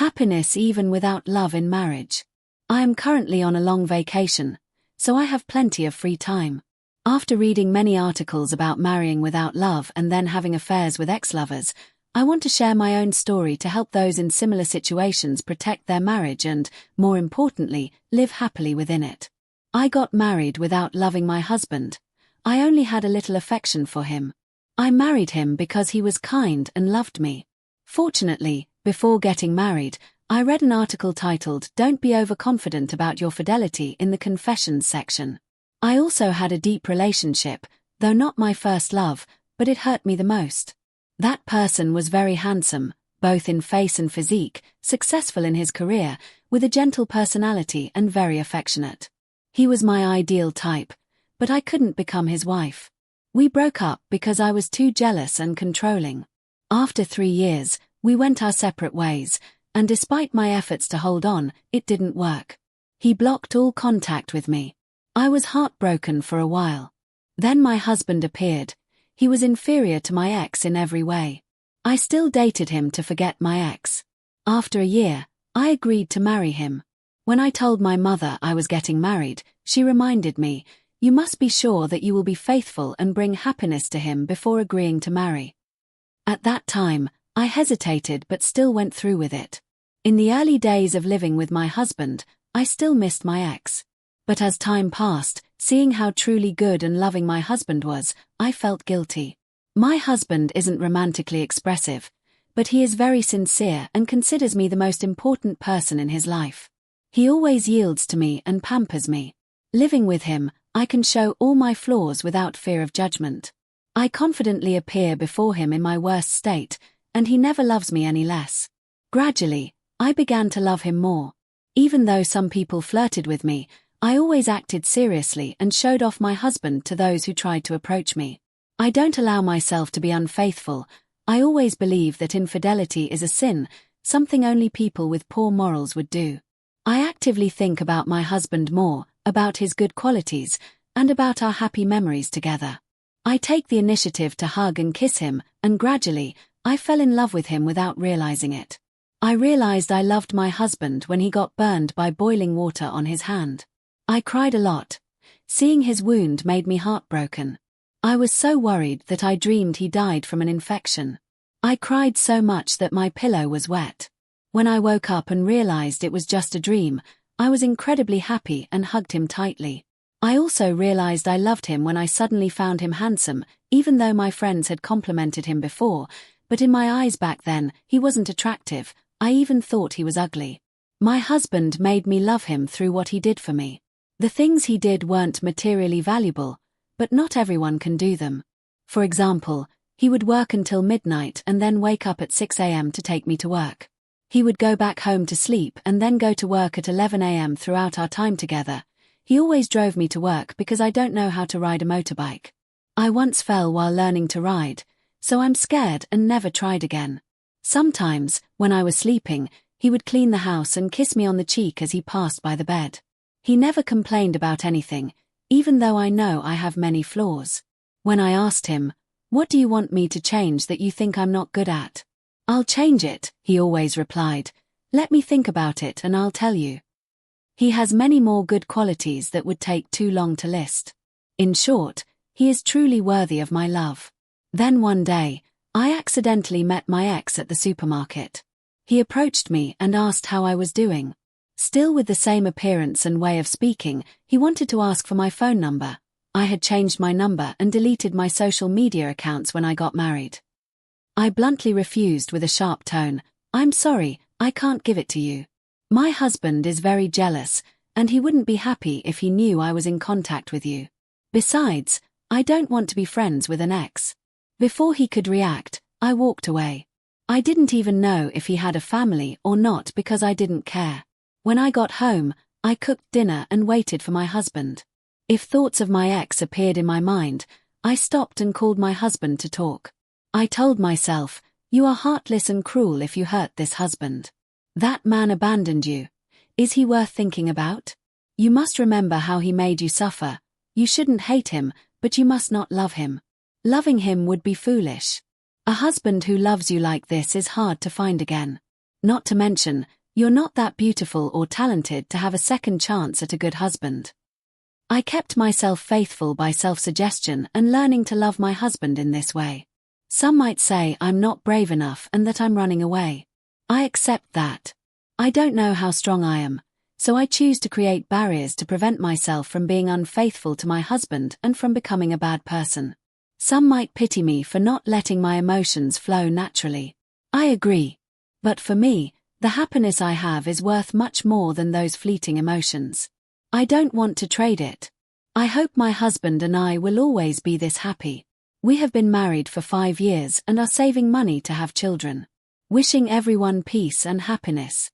Happiness even without love in marriage. I am currently on a long vacation, so I have plenty of free time. After reading many articles about marrying without love and then having affairs with ex-lovers, I want to share my own story to help those in similar situations protect their marriage and, more importantly, live happily within it. I got married without loving my husband. I only had a little affection for him. I married him because he was kind and loved me. Fortunately, before getting married, I read an article titled "Don't Be Overconfident About Your Fidelity" in the Confessions section. I also had a deep relationship, though not my first love, but it hurt me the most. That person was very handsome, both in face and physique, successful in his career, with a gentle personality and very affectionate. He was my ideal type, but I couldn't become his wife. We broke up because I was too jealous and controlling. After 3 years, we went our separate ways, and despite my efforts to hold on, it didn't work. He blocked all contact with me. I was heartbroken for a while. Then my husband appeared. He was inferior to my ex in every way. I still dated him to forget my ex. After a year, I agreed to marry him. When I told my mother I was getting married, she reminded me, "You must be sure that you will be faithful and bring happiness to him before agreeing to marry." At that time, I hesitated but still went through with it. In the early days of living with my husband, I still missed my ex. But as time passed, seeing how truly good and loving my husband was, I felt guilty. My husband isn't romantically expressive, but he is very sincere and considers me the most important person in his life. He always yields to me and pampers me. Living with him, I can show all my flaws without fear of judgment. I confidently appear before him in my worst state, and he never loves me any less. Gradually, I began to love him more. Even though some people flirted with me, I always acted seriously and showed off my husband to those who tried to approach me. I don't allow myself to be unfaithful. I always believe that infidelity is a sin, something only people with poor morals would do. I actively think about my husband more, about his good qualities, and about our happy memories together. I take the initiative to hug and kiss him, and gradually, I fell in love with him without realizing it. I realized I loved my husband when he got burned by boiling water on his hand. I cried a lot. Seeing his wound made me heartbroken. I was so worried that I dreamed he died from an infection. I cried so much that my pillow was wet. When I woke up and realized it was just a dream, I was incredibly happy and hugged him tightly. I also realized I loved him when I suddenly found him handsome, even though my friends had complimented him before, but in my eyes back then, he wasn't attractive. I even thought he was ugly. My husband made me love him through what he did for me. The things he did weren't materially valuable, but not everyone can do them. For example, he would work until midnight and then wake up at 6 a.m. to take me to work. He would go back home to sleep and then go to work at 11 a.m. throughout our time together. He always drove me to work because I don't know how to ride a motorbike. I once fell while learning to ride, so I'm scared and never tried again. Sometimes, when I was sleeping, he would clean the house and kiss me on the cheek as he passed by the bed. He never complained about anything, even though I know I have many flaws. When I asked him, "What do you want me to change that you think I'm not good at?" "I'll change it," he always replied. "Let me think about it and I'll tell you." He has many more good qualities that would take too long to list. In short, he is truly worthy of my love. Then one day, I accidentally met my ex at the supermarket. He approached me and asked how I was doing. Still with the same appearance and way of speaking, he wanted to ask for my phone number. I had changed my number and deleted my social media accounts when I got married. I bluntly refused with a sharp tone, "I'm sorry, I can't give it to you." My husband is very jealous, and he wouldn't be happy if he knew I was in contact with you. Besides, I don't want to be friends with an ex. Before he could react, I walked away. I didn't even know if he had a family or not because I didn't care. When I got home, I cooked dinner and waited for my husband. If thoughts of my ex appeared in my mind, I stopped and called my husband to talk. I told myself, "You are heartless and cruel if you hurt this husband. That man abandoned you. Is he worth thinking about? You must remember how he made you suffer. You shouldn't hate him, but you must not love him. Loving him would be foolish. A husband who loves you like this is hard to find again." Not to mention, you're not that beautiful or talented to have a second chance at a good husband. I kept myself faithful by self-suggestion and learning to love my husband in this way. Some might say I'm not brave enough and that I'm running away. I accept that. I don't know how strong I am, so I choose to create barriers to prevent myself from being unfaithful to my husband and from becoming a bad person. Some might pity me for not letting my emotions flow naturally. I agree. But for me, the happiness I have is worth much more than those fleeting emotions. I don't want to trade it. I hope my husband and I will always be this happy. We have been married for 5 years and are saving money to have children. Wishing everyone peace and happiness.